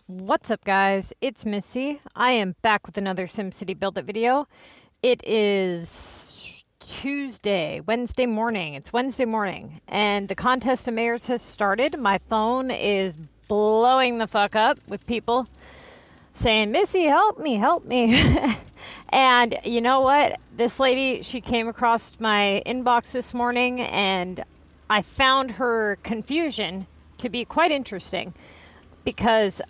What's up, guys? It's Missy. I am back with another SimCity Buildit video. It is Wednesday morning. It's Wednesday morning, and the contest of mayors has started. My phone is blowing the fuck up with people saying, Missy, help me, help me. And you know what? This lady, she came across my inbox this morning, and I found her confusion to be quite interesting because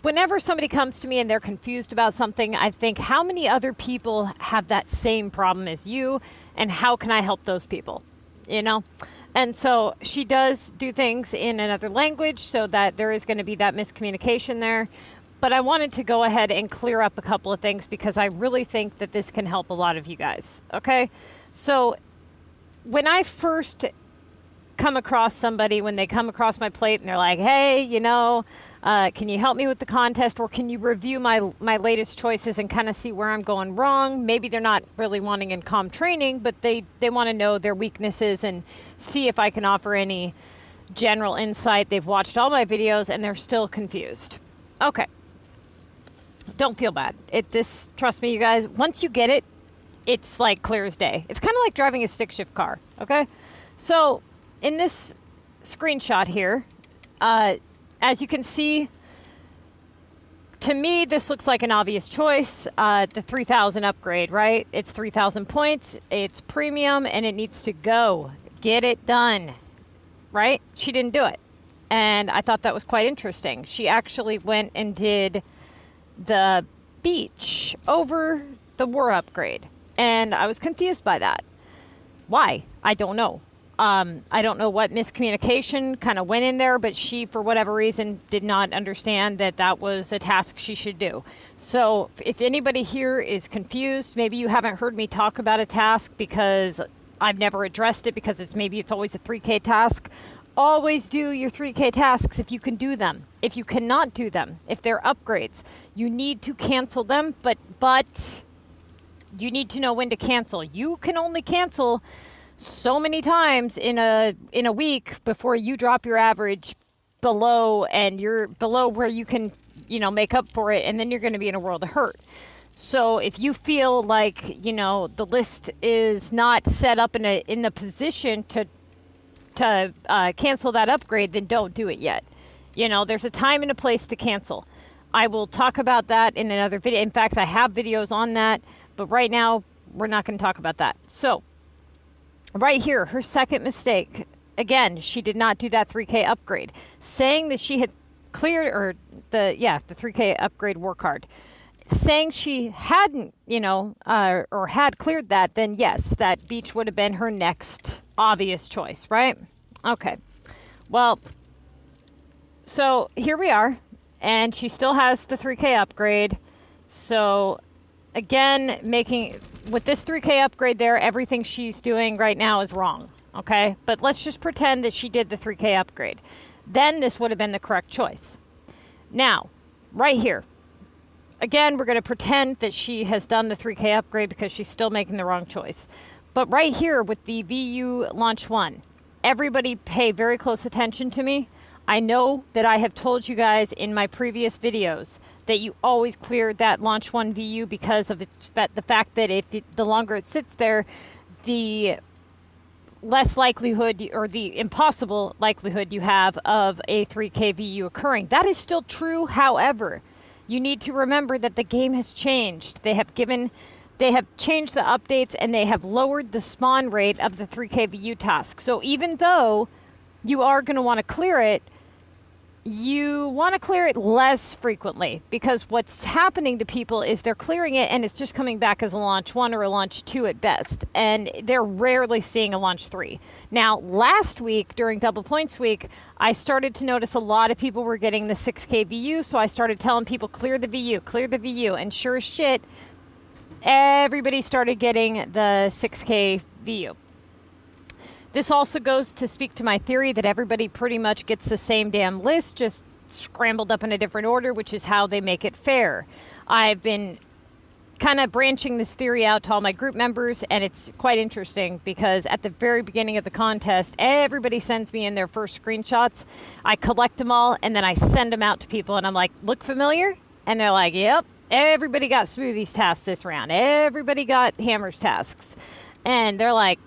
whenever somebody comes to me and they're confused about something, I think, how many other people have that same problem as you, and how can I help those people? You know? And so she does do things in another language so that there is going to be that miscommunication there. But I wanted to go ahead and clear up a couple of things because I really think that this can help a lot of you guys. Okay? So when I first come across somebody, when they come across my plate and they're like, hey, can you help me with the contest, or can you review my latest choices and kind of see where I'm going wrong? Maybe they're not really wanting in comm training, but they want to know their weaknesses and see if I can offer any general insight. They've watched all my videos and they're still confused. Okay. Don't feel bad. Trust me, you guys, once you get it, it's like clear as day. It's kind of like driving a stick shift car. Okay. So in this screenshot here, as you can see, to me, this looks like an obvious choice. The 3,000 upgrade, right? It's 3,000 points, it's premium, and it needs to go. Get it done, right? She didn't do it. And I thought that was quite interesting. She actually went and did the beach over the war upgrade. And I was confused by that. Why? I don't know. I don't know what miscommunication kind of went in there, but she, for whatever reason, did not understand that that was a task she should do. So if anybody here is confused, maybe you haven't heard me talk about a task because I've never addressed it because it's always a 3K task. Always do your 3K tasks if you can do them. If you cannot do them, if they're upgrades, you need to cancel them, but you need to know when to cancel. You can only cancel so many times in a week before you drop your average below, and you're below where you can, make up for it, and then you're going to be in a world of hurt. So if you feel like, the list is not set up in the position to cancel that upgrade, then don't do it yet. There's a time and a place to cancel. I will talk about that in another video. In fact, I have videos on that, but right now we're not going to talk about that. So right here, her second mistake. Again, she did not do that 3K upgrade. Saying that she had cleared, the 3K upgrade war card. Saying she hadn't, or had cleared that, then yes, that beach would have been her next obvious choice, right? Okay. Well, so here we are, and she still has the 3K upgrade. So again, with this 3K upgrade there, everything she's doing right now is wrong, okay? But let's just pretend that she did the 3K upgrade. Then this would have been the correct choice. Now, right here, again, we're going to pretend that she has done the 3K upgrade because she's still making the wrong choice. But right here with the VU Launch 1, everybody pay very close attention to me. I know that I have told you guys in my previous videos that you always clear that Launch 1 VU because of the fact that the longer it sits there, the less likelihood, or the impossible likelihood you have of a 3K VU occurring. That is still true. However, you need to remember that the game has changed. They have changed the updates, and they have lowered the spawn rate of the 3K VU task. So even though you are going to want to clear it, you want to clear it less frequently, because what's happening to people is they're clearing it and it's just coming back as a Launch 1 or a Launch 2 at best, and they're rarely seeing a Launch 3. Now, last week during Double Points Week, I started to notice a lot of people were getting the 6K VU, so I started telling people, clear the VU, and sure as shit, everybody started getting the 6K VU. This also goes to speak to my theory that everybody pretty much gets the same damn list, just scrambled up in a different order, which is how they make it fair. I've been kind of branching this theory out to all my group members, and it's quite interesting because at the very beginning of the contest, everybody sends me in their first screenshots. I collect them all, and then I send them out to people, and I'm like, look familiar? And they're like, yep, everybody got Smoothies tasks this round. Everybody got Hammers tasks. And they're like,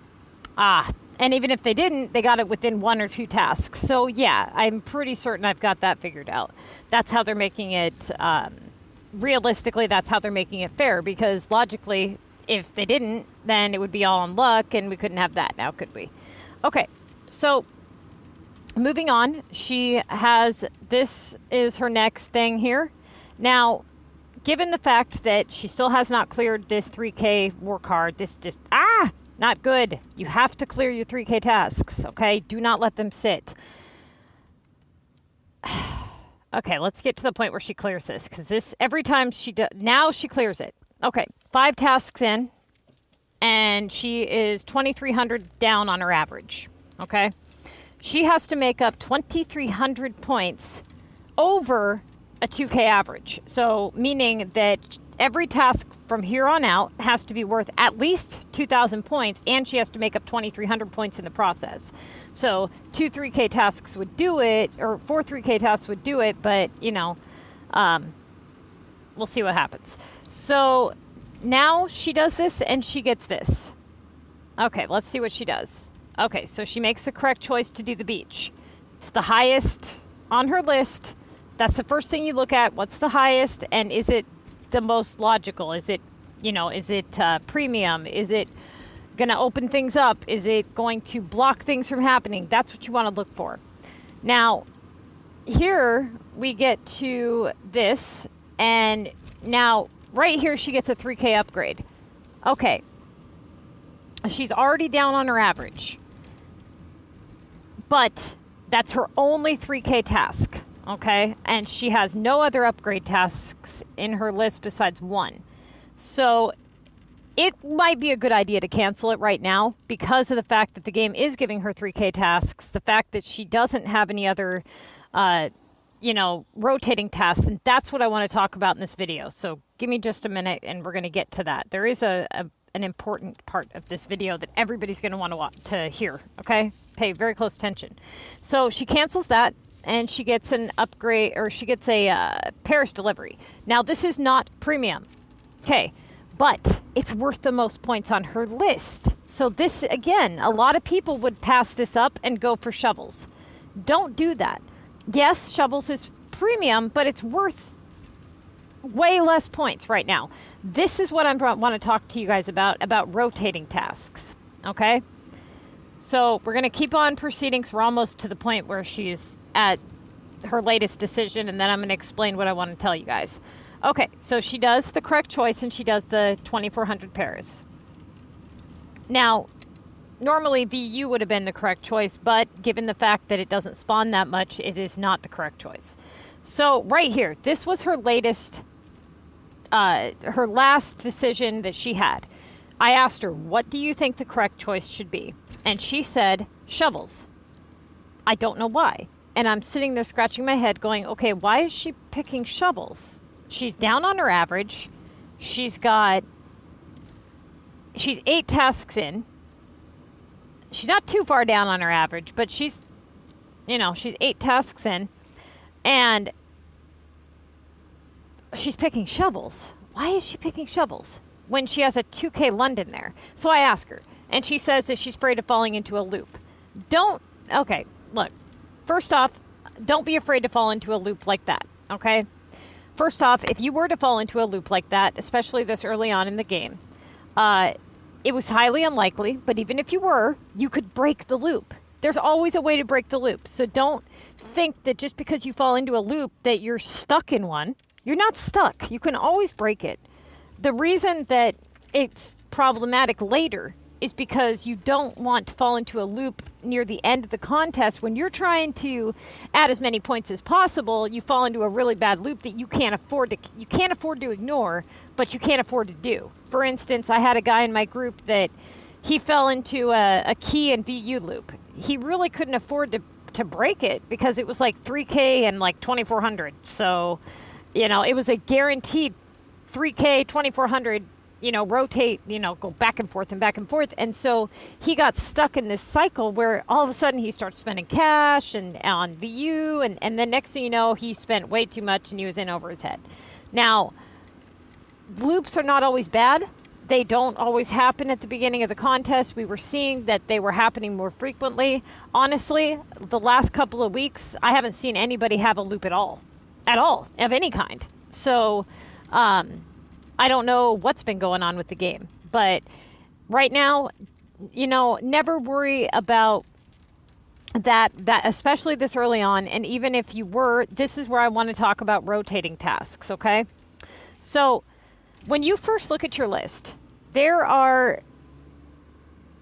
ah. And even if they didn't, they got it within 1 or 2 tasks. So yeah, I'm pretty certain I've got that figured out. That's how they're making it, realistically, that's how they're making it fair, because logically, if they didn't, then it would be all on luck, and we couldn't have that now, could we? Okay, so moving on, she has, this is her next thing here. Now, given the fact that she still has not cleared this 3K war card, this just, not good. You have to clear your 3K tasks, okay? Do not let them sit. Okay, let's get to the point where she clears this, because this, every time she does, now she clears it. Okay, 5 tasks in, and she is 2,300 down on her average, okay? She has to make up 2,300 points over a 2K average. So, meaning that every task from here on out has to be worth at least 2,000 points, and she has to make up 2,300 points in the process. So 2 3K tasks would do it, or 4 3K tasks would do it, but, you know, we'll see what happens. So now she does this, and she gets this. Okay, let's see what she does. Okay, so she makes the correct choice to do the beach. It's the highest on her list. That's the first thing you look at. What's the highest, and is it the most logical? Is it, you know, is it premium? Is it going to open things up? Is it going to block things from happening? That's what you want to look for. Now, here we get to this, and now right here she gets a 3K upgrade. Okay, she's already down on her average, but that's her only 3K task. Okay, and she has no other upgrade tasks in her list besides 1. So it might be a good idea to cancel it right now because of the fact that the game is giving her 3K tasks, the fact that she doesn't have any other, you know, rotating tasks, and that's what I want to talk about in this video. So give me just a minute, and we're going to get to that. There is an important part of this video that everybody's going to want to hear, okay? Pay very close attention. So she cancels that, and she gets an upgrade, or she gets a Paris delivery. Now, this is not premium, okay, but it's worth the most points on her list. So this, again, a lot of people would pass this up and go for shovels. Don't do that. Yes, shovels is premium, but it's worth way less points right now. This is what I want to talk to you guys about rotating tasks, okay? So we're going to keep on proceeding, so we're almost to the point where she's at her latest decision, and then I'm going to explain what I want to tell you guys. Okay, so she does the correct choice, and she does the 2,400 Paris. Now, normally VU would have been the correct choice, but given the fact that it doesn't spawn that much, it is not the correct choice. So right here, this was her latest, her last decision that she had. I asked her, what do you think the correct choice should be? And she said, shovels. I don't know why. And I'm sitting there scratching my head going, okay, why is she picking shovels? She's down on her average. She's 8 tasks in. She's not too far down on her average, but she's 8 tasks in. And she's picking shovels. Why is she picking shovels when she has a 2K London there? So I ask her, and she says that she's afraid of falling into a loop. Okay, look. First off, don't be afraid to fall into a loop like that, okay? First off, if you were to fall into a loop like that, especially this early on in the game, it was highly unlikely, but even if you were, you could break the loop. There's always a way to break the loop. So don't think that just because you fall into a loop that you're stuck in one. You're not stuck. You can always break it. The reason that it's problematic later is because you don't want to fall into a loop near the end of the contest. When you're trying to add as many points as possible, you fall into a really bad loop that you can't afford to ignore, but you can't afford to do. For instance, I had a guy in my group that he fell into a key and VU loop. He really couldn't afford to break it because it was like 3K and like 2,400. So, you know, it was a guaranteed 3K, 2400, rotate, go back and forth and back and forth. And so he got stuck in this cycle where all of a sudden he starts spending cash and on VU. And then next thing you know, he spent way too much and he was in over his head. Now, loops are not always bad. They don't always happen at the beginning of the contest. We were seeing that they were happening more frequently. Honestly, the last couple of weeks, I haven't seen anybody have a loop at all, of any kind. So I don't know what's been going on with the game. But right now, never worry about that especially this early on. And even if you were, this is where I want to talk about rotating tasks, okay? So when you first look at your list, there are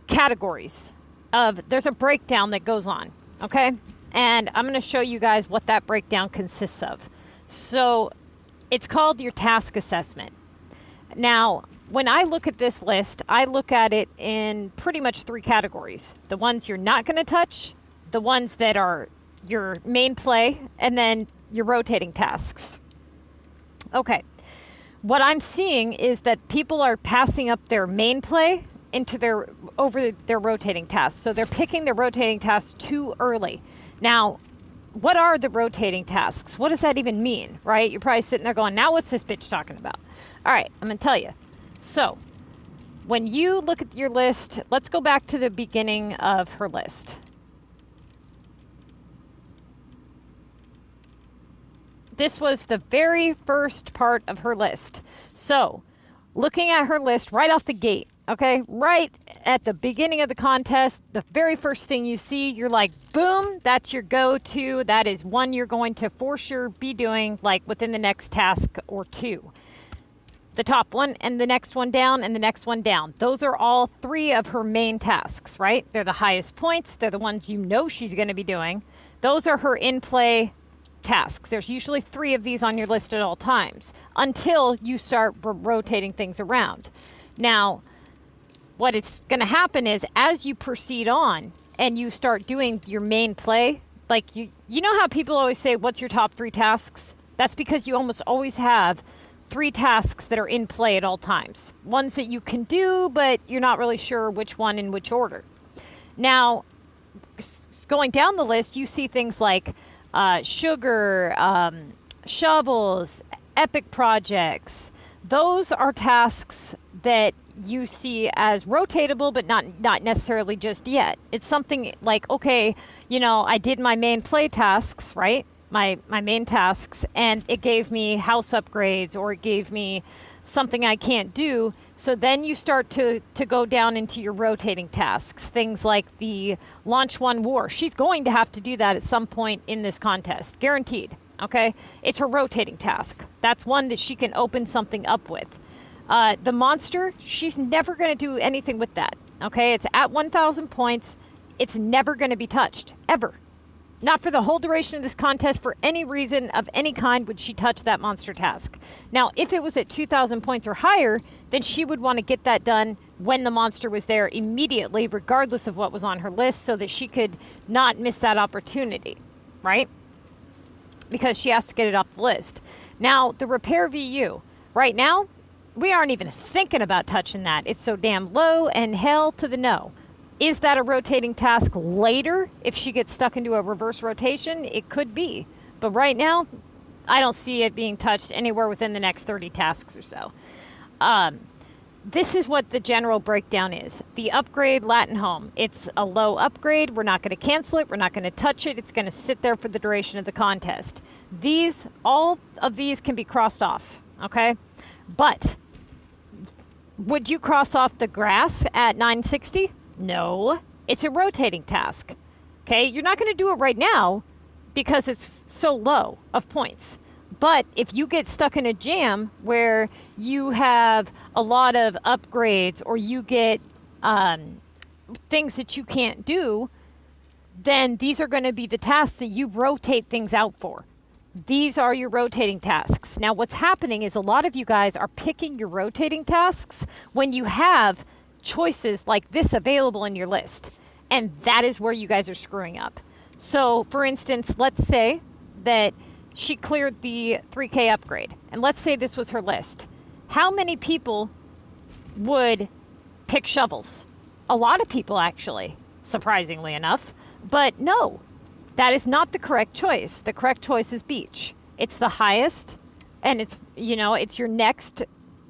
categories there's a breakdown that goes on, okay? And I'm going to show you guys what that breakdown consists of. So it's called your task assessment. Now, when I look at this list, I look at it in pretty much 3 categories. The ones you're not going to touch, the ones that are your main play, and then your rotating tasks. Okay. What I'm seeing is that people are passing up their main play over their rotating tasks. So they're picking their rotating tasks too early. Now, what are the rotating tasks? What does that even mean, right? You're probably sitting there going, now what's this bitch talking about? All right, I'm going to tell you. So when you look at your list, let's go back to the beginning of her list. This was the very first part of her list. So, looking at her list right off the gate, okay, right at the beginning of the contest, the very first thing you see, you're like, boom, that's your go-to. That is one you're going to for sure be doing like within the next task or 2. The top one and the next one down and the next one down. Those are all 3 of her main tasks, right? They're the highest points. They're the ones she's going to be doing. Those are her in-play tasks. There's usually 3 of these on your list at all times until you start rotating things around. Now, what is going to happen is as you proceed on and you start doing your main play, like you know how people always say, what's your top 3 tasks? That's because you almost always have 3 tasks that are in play at all times. Ones that you can do, but you're not really sure which one in which order. Now, going down the list, you see things like sugar, shovels, epic projects. Those are tasks that you see as rotatable, but not necessarily just yet. It's something like, okay, I did my main play tasks, right? My main tasks, and it gave me house upgrades or it gave me something I can't do. So then you start to go down into your rotating tasks, things like the launch 1 war. She's going to have to do that at some point in this contest, guaranteed, okay? It's her rotating task. That's one that she can open something up with. The monster, she's never going to do anything with that, okay? It's at 1,000 points. It's never going to be touched, ever. Not for the whole duration of this contest, for any reason of any kind would she touch that monster task. Now, if it was at 2,000 points or higher, then she would want to get that done when the monster was there immediately, regardless of what was on her list, so that she could not miss that opportunity, right? Because she has to get it off the list. Now, the repair VU. Right now, we aren't even thinking about touching that. It's so damn low and hell to the no. Is that a rotating task later? If she gets stuck into a reverse rotation, it could be. But right now, I don't see it being touched anywhere within the next 30 tasks or so. This is what the general breakdown is. The upgrade Latin home. It's a low upgrade. We're not going to cancel it. We're not going to touch it. It's going to sit there for the duration of the contest. All of these can be crossed off, okay? But would you cross off the grass at 960? No, it's a rotating task, okay? You're not going to do it right now because it's so low of points. But if you get stuck in a jam where you have a lot of upgrades or you get things that you can't do, then these are going to be the tasks that you rotate things out for. These are your rotating tasks. Now, what's happening is a lot of you guys are picking your rotating tasks when you have choices like this available in your list. And that is where you guys are screwing up. So, for instance, let's say that she cleared the 3K upgrade. And let's say this was her list. How many people would pick shovels? A lot of people, actually, surprisingly enough. But no, that is not the correct choice. The correct choice is beach. It's the highest, and it's, you know, it's your next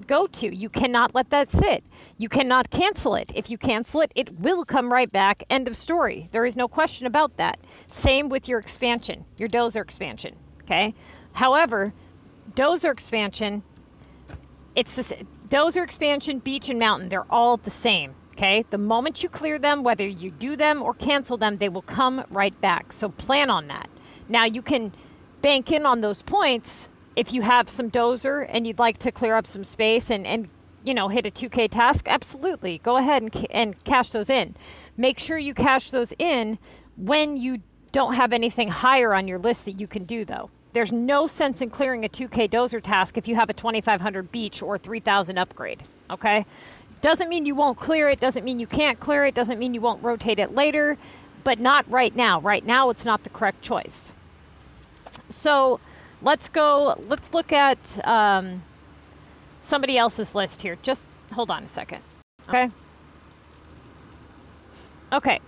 go-to. You cannot let that sit. You cannot cancel it. If you cancel it, it will come right back. End of story. There is no question about that. Same with your expansion, your dozer expansion, okay? However, dozer expansion, it's the dozer expansion, beach, and mountain. They're all the same, okay? The moment you clear them, whether you do them or cancel them, they will come right back. So plan on that. Now, you can bank in on those points if you have some dozer and you'd like to clear up some space and you know, hit a 2K task. Absolutely. Go ahead and cash those in. Make sure you cash those in when you don't have anything higher on your list that you can do, though. There's no sense in clearing a 2K dozer task if you have a 2500 beach or 3000 upgrade, okay? Doesn't mean you won't clear it, doesn't mean you can't clear it, doesn't mean you won't rotate it later, but not right now. Right now, it's not the correct choice. So let's look at somebody else's list here. Just hold on a second, okay? Okay,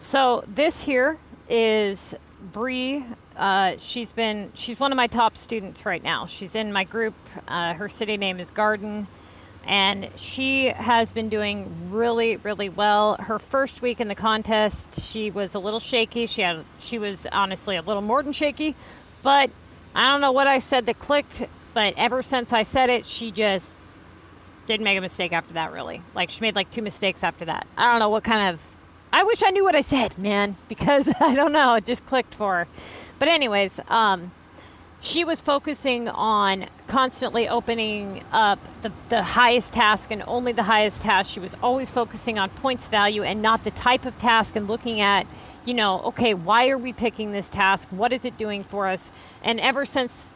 so this here is Bree. She's one of my top students right now. She's in my group. Her city name is Garden, and she has been doing really, really well. Her first week in the contest, she was a little shaky. She was honestly a little more than shaky, but I don't know what I said that clicked, but ever since I said it, she just didn't make a mistake after that, really. Like, she made like 2 mistakes after that. I don't know what kind of... I wish I knew what I said, man, because I don't know. It just clicked for her. But anyways, she was focusing on constantly opening up the highest task and only the highest task. She was always focusing on points value and not the type of task and looking at, you know, okay, why are we picking this task? What is it doing for us? And ever since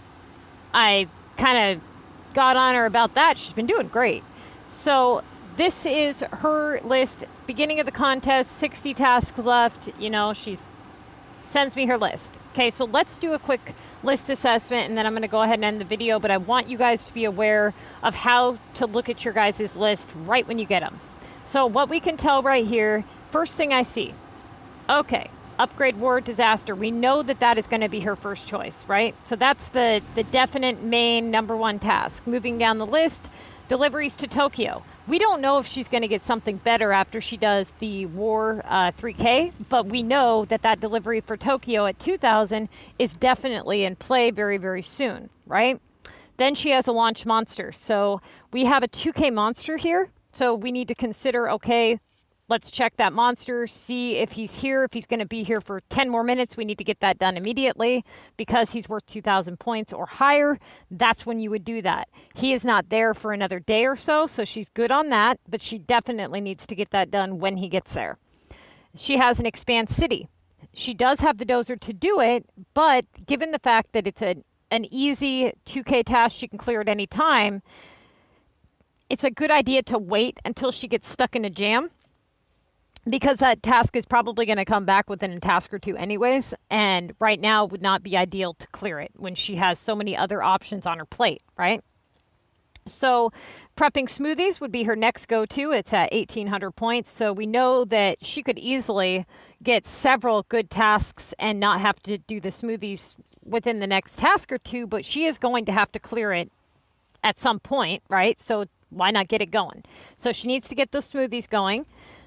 I kind of got on her about that, she's been doing great. So this is her list, beginning of the contest, 60 tasks left. You know, she sends me her list. Okay, so let's do a quick list assessment, and then I'm going to go ahead and end the video, but I want you guys to be aware of how to look at your guys' list right when you get them. So what we can tell right here, first thing I see, okay, upgrade war disaster. We know that that is going to be her first choice, right? So that's the definite main #1 task. Moving down the list, deliveries to Tokyo. We don't know if she's going to get something better after she does the war 3K, but we know that that delivery for Tokyo at 2000 is definitely in play very, very soon, right? Then she has a launch monster. So we have a 2K monster here. So we need to consider, okay, let's check that monster, see if he's here. If he's going to be here for 10 more minutes, we need to get that done immediately because he's worth 2,000 points or higher. That's when you would do that. He is not there for another day or so, so she's good on that, but she definitely needs to get that done when he gets there. She has an expand city. She does have the dozer to do it, but given the fact that it's an easy 2K task she can clear at any time, it's a good idea to wait until she gets stuck in a jam, because that task is probably going to come back within a task or two anyways, and right now would not be ideal to clear it when she has so many other options on her plate, right? So prepping smoothies would be her next go-to. It's at 1,800 points, so we know that she could easily get several good tasks and not have to do the smoothies within the next task or two, but she is going to have to clear it at some point, right? So why not get it going? So she needs to get those smoothies going.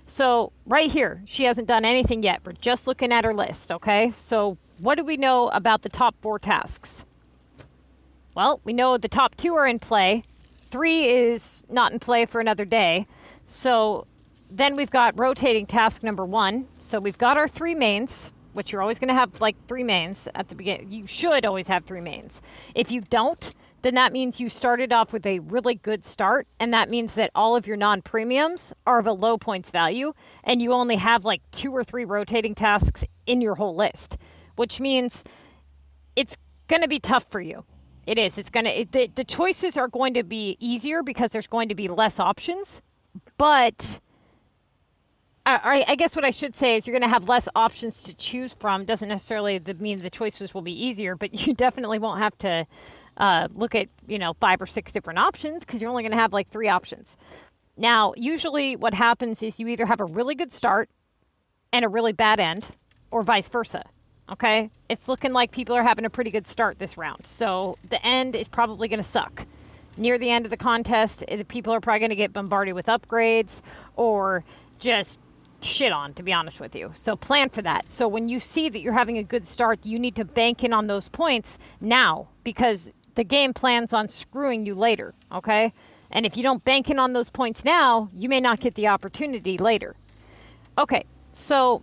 So right here, she hasn't done anything yet. We're just looking at her list, okay? So what do we know about the top 4 tasks? Well, we know the top 2 are in play. 3 is not in play for another day. So then we've got rotating task #1. So we've got our 3 mains, which you're always going to have like 3 mains at the beginning. You should always have 3 mains. If you don't, then that means you started off with a really good start, and that means that all of your non-premiums are of a low points value, and you only have like 2 or 3 rotating tasks in your whole list, which means it's going to be tough for you. It is. It's going to, the choices are going to be easier because there's going to be less options, but I guess what I should say is you're going to have less options to choose from. Doesn't necessarily mean the choices will be easier, but you definitely won't have to look at, 5 or 6 different options because you're only going to have like 3 options. Now, usually what happens is you either have a really good start and a really bad end, or vice versa. Okay? It's looking like people are having a pretty good start this round. So the end is probably going to suck. Near the end of the contest, people are probably going to get bombarded with upgrades or just shit on, to be honest with you. So plan for that. So when you see that you're having a good start, you need to bank in on those points now, because the game plans on screwing you later. Okay? And if you don't bank in on those points now, you may not get the opportunity later. Okay, so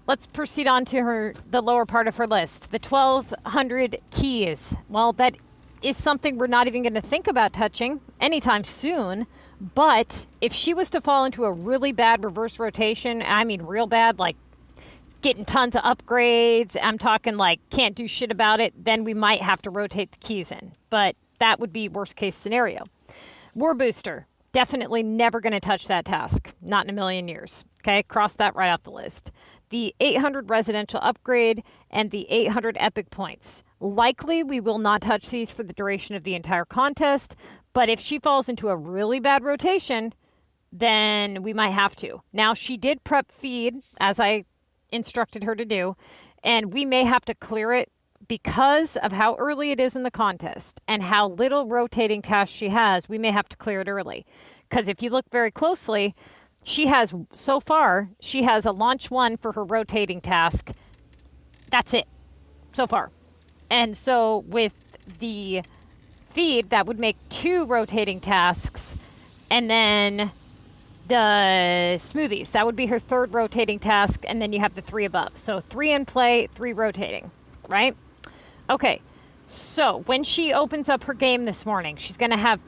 let's proceed on to the lower part of her list. The 1,200 keys. Well, that is something we're not even going to think about touching anytime soon. But if she was to fall into a really bad reverse rotation, I mean real bad, like getting tons of upgrades, I'm talking like can't do shit about it, then we might have to rotate the keys in. But that would be worst case scenario. War Booster. Definitely never going to touch that task. Not in a million years. Okay, cross that right off the list. The 800 residential upgrade and the 800 epic points. Likely we will not touch these for the duration of the entire contest, but if she falls into a really bad rotation, then we might have to. Now, she did prep feed, as I instructed her to do, and we may have to clear it because of how early it is in the contest and how little rotating tasks she has. We may have to clear it early, because if you look very closely, she has a launch 1 for her rotating task. That's it so far. And so with the feed, that would make 2 rotating tasks, and then the smoothies, that would be her 3rd rotating task, and then you have the 3 above. So 3 in play, 3 rotating, right? Okay, so when she opens up her game this morning, she's going to have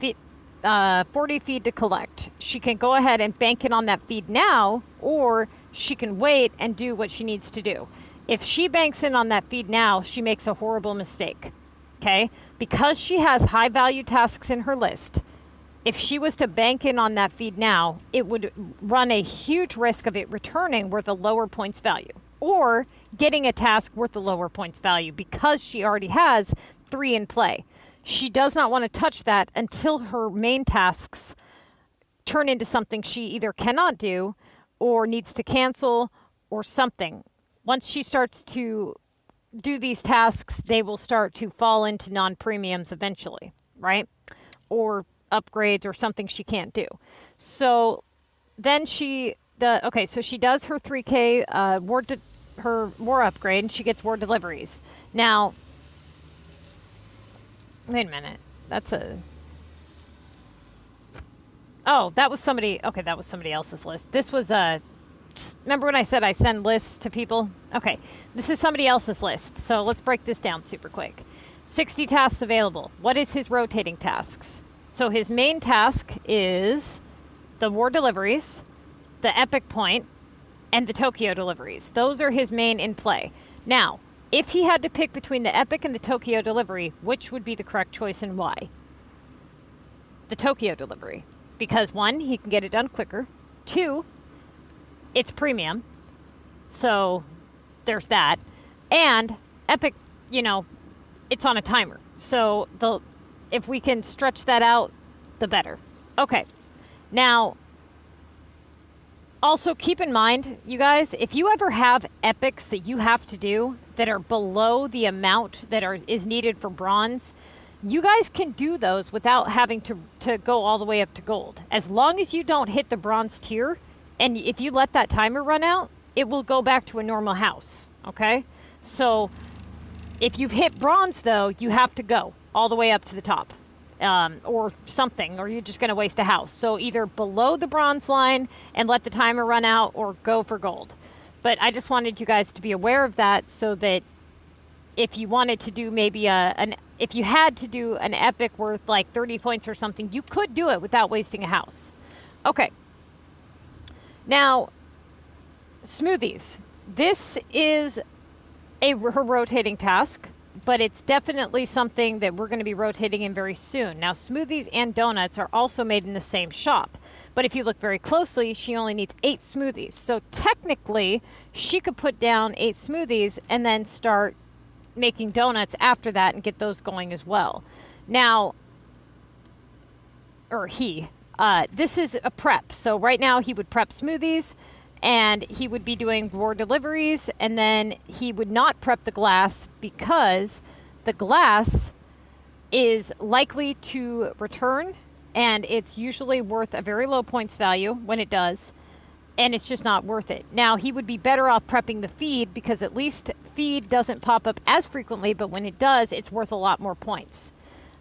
40 feed to collect. She can go ahead and bank it on that feed now, or she can wait and do what she needs to do. If she banks in on that feed now, she makes a horrible mistake, okay? Because she has high value tasks in her list, if she was to bank in on that feed now, it would run a huge risk of it returning worth a lower points value, or getting a task worth a lower points value because she already has 3 in play. She does not want to touch that until her main tasks turn into something she either cannot do or needs to cancel or something. Once she starts to do these tasks, they will start to fall into non-premiums eventually, right? Or upgrades or something she can't do. So then so she does her 3K her war upgrade, and she gets war deliveries. Now, wait a minute. Oh, that was somebody else's list. This was remember when I said I send lists to people? Okay, this is somebody else's list. So let's break this down super quick. 60 tasks available. What is his rotating tasks? So his main task is the war deliveries, the epic point, and the Tokyo deliveries. Those are his main in play. Now, if he had to pick between the epic and the Tokyo delivery, which would be the correct choice and why? The Tokyo delivery. Because 1, he can get it done quicker. 2, it's premium. So there's that. And epic, it's on a timer. So if we can stretch that out, the better. Okay. Now, also keep in mind, you guys, if you ever have epics that you have to do that are below the amount that is needed for bronze, you guys can do those without having to go all the way up to gold. As long as you don't hit the bronze tier, and if you let that timer run out, it will go back to a normal house, okay? So if you've hit bronze, though, you have to go all the way up to the top, or something, or you're just going to waste a house. So either below the bronze line and let the timer run out, or go for gold. But I just wanted you guys to be aware of that, so that if you wanted to do maybe if you had to do an epic worth like 30 points or something, you could do it without wasting a house. Okay. Now, smoothies. This is her rotating task, but it's definitely something that we're going to be rotating in very soon. Now, smoothies and donuts are also made in the same shop. But if you look very closely, she only needs 8 smoothies. So technically, she could put down 8 smoothies and then start making donuts after that and get those going as well. Now, or he, this is a prep. So right now he would prep smoothies and he would be doing more deliveries, and then he would not prep the glass because the glass is likely to return, and it's usually worth a very low points value when it does, and it's just not worth it. Now, he would be better off prepping the feed because at least feed doesn't pop up as frequently, but when it does, it's worth a lot more points.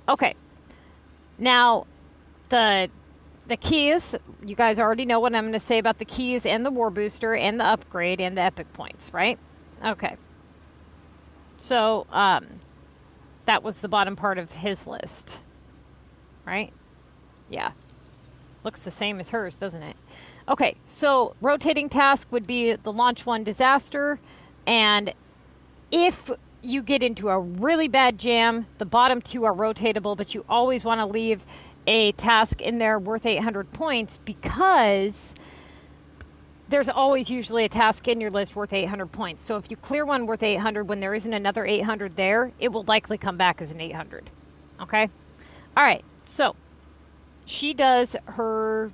Okay. Now, the keys, you guys already know what I'm going to say about the keys and the war booster and the upgrade and the epic points, right? Okay. So, that was the bottom part of his list, right? Yeah. Looks the same as hers, doesn't it? Okay, so rotating task would be the launch one disaster, and if you get into a really bad jam, the bottom two are rotatable, but you always want to leave a task in there worth 800 points because there's always usually a task in your list worth 800 points. So if you clear one worth 800 when there isn't another 800 there, it will likely come back as an 800. Okay? All right. So she does her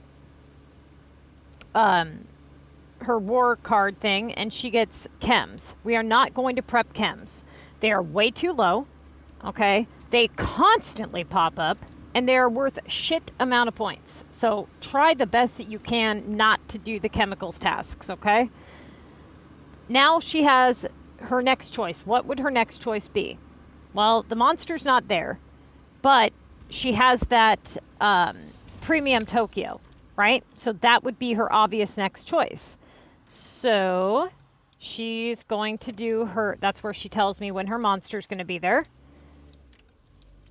war card thing, and she gets chems. We are not going to prep chems. They are way too low. Okay? They constantly pop up, and they are worth shit amount of points. So try the best that you can not to do the chemicals tasks, okay? Now she has her next choice. What would her next choice be? Well, the monster's not there, but she has that premium Tokyo, right? So that would be her obvious next choice. So she's going to do her, that's where she tells me when her monster's going to be there.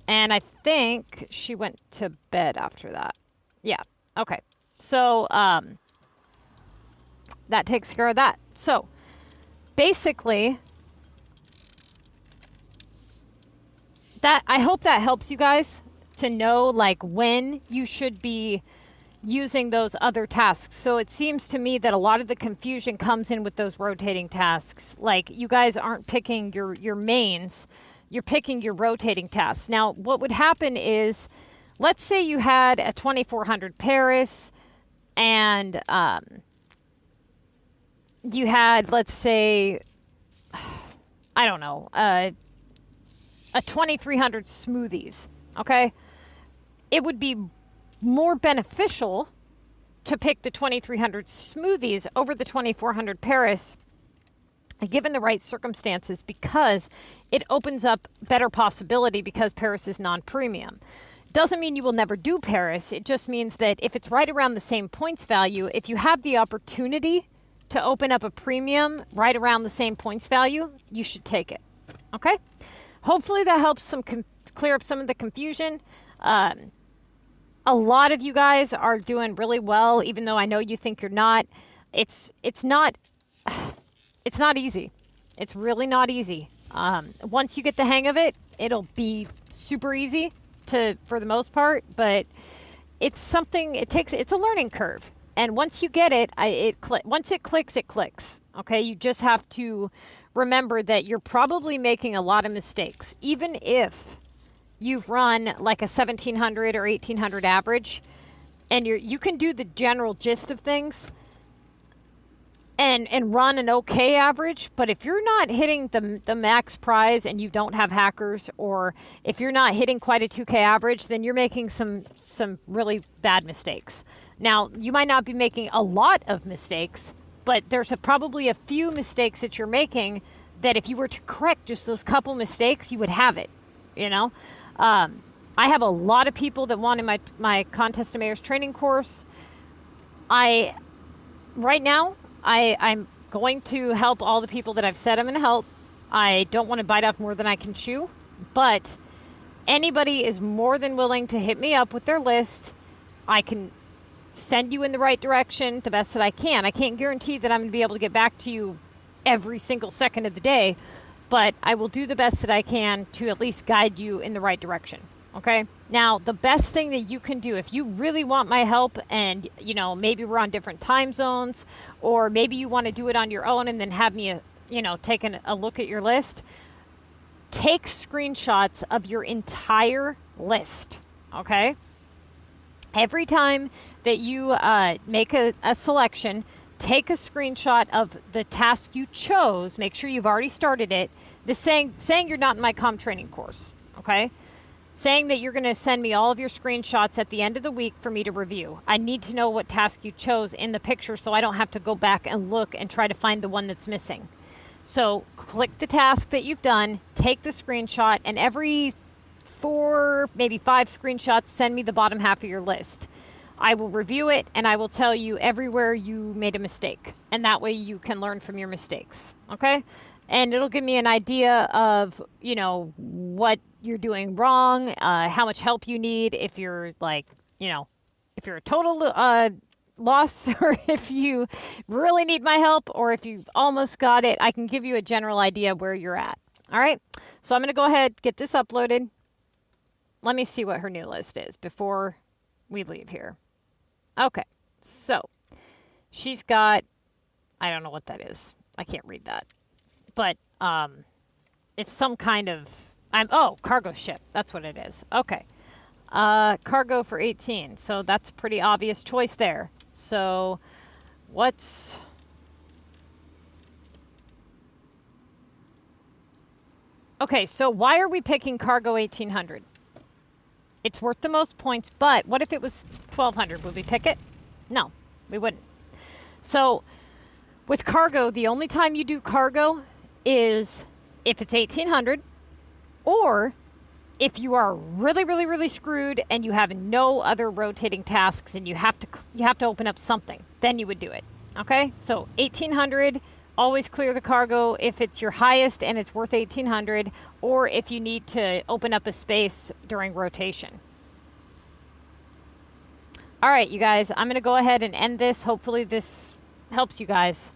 And I think she went to bed after that. Yeah. Okay. So, that takes care of that. So, basically, I hope that helps you guys to know, like, when you should be using those other tasks. So it seems to me that a lot of the confusion comes in with those rotating tasks. Like, you guys aren't picking your mains. You're picking your rotating tasks. Now, what would happen is, let's say you had a 2400 Paris and you had, let's say, I don't know, a 2300 smoothies, okay? It would be more beneficial to pick the 2300 smoothies over the 2400 Paris given the right circumstances, because it opens up better possibility because Paris is non-premium. Doesn't mean you will never do Paris. It just means that if it's right around the same points value, if you have the opportunity to open up a premium right around the same points value, you should take it. Okay? Hopefully that helps clear up some of the confusion. A lot of you guys are doing really well, even though I know you think you're not. It's not easy. It's really not easy. Once you get the hang of it, it'll be super easy for the most part, but it's something, it's a learning curve. And once you get it, once it clicks, it clicks. Okay. You just have to remember that you're probably making a lot of mistakes. Even if you've run like a 1700 or 1800 average and you can do the general gist of things and run an okay average, but if you're not hitting the max prize and you don't have hackers, or if you're not hitting quite a 2K average, then you're making some really bad mistakes. Now, you might not be making a lot of mistakes, but there's probably a few mistakes that you're making that if you were to correct just those couple mistakes, you would have it, you know? I have a lot of people that want in my Contest of Mayors training course. Right now, I'm going to help all the people that I've said I'm going to help. I don't want to bite off more than I can chew, but anybody is more than willing to hit me up with their list. I can send you in the right direction the best that I can. I can't guarantee that I'm going to be able to get back to you every single second of the day, but I will do the best that I can to at least guide you in the right direction. Okay? Now, the best thing that you can do, if you really want my help and, you know, maybe we're on different time zones, or maybe you want to do it on your own and then have me, take a look at your list, take screenshots of your entire list, okay? Every time that you make a selection, take a screenshot of the task you chose. Make sure you've already started it. This saying you're not in my comm training course, okay? Saying that you're going to send me all of your screenshots at the end of the week for me to review. I need to know what task you chose in the picture so I don't have to go back and look and try to find the one that's missing. So click the task that you've done, take the screenshot, and every 4, maybe 5 screenshots, send me the bottom half of your list. I will review it, and I will tell you everywhere you made a mistake. And that way you can learn from your mistakes, okay? And it'll give me an idea of, you know, what you're doing wrong, how much help you need, if you're like, you know, if you're a total loss, or if you really need my help, or if you've almost got it. I can give you a general idea where you're at. All right, so I'm going to go ahead, get this uploaded. Let me see what her new list is before we leave here. Okay, so she's got, I don't know what that is. I can't read that. But it's some kind of, oh, cargo ship. That's what it is. Okay. Cargo for 18. So that's a pretty obvious choice there. So what's... Okay, so why are we picking cargo 1800? It's worth the most points, but what if it was 1200? Would we pick it? No, we wouldn't. So with cargo, the only time you do cargo is if it's 1800, or if you are really, really, really screwed and you have no other rotating tasks and you have to open up something, then you would do it. Okay, so 1800. Always clear the cargo if it's your highest and it's worth 1800, or if you need to open up a space during rotation. All right, you guys, I'm going to go ahead and end this. Hopefully this helps you guys.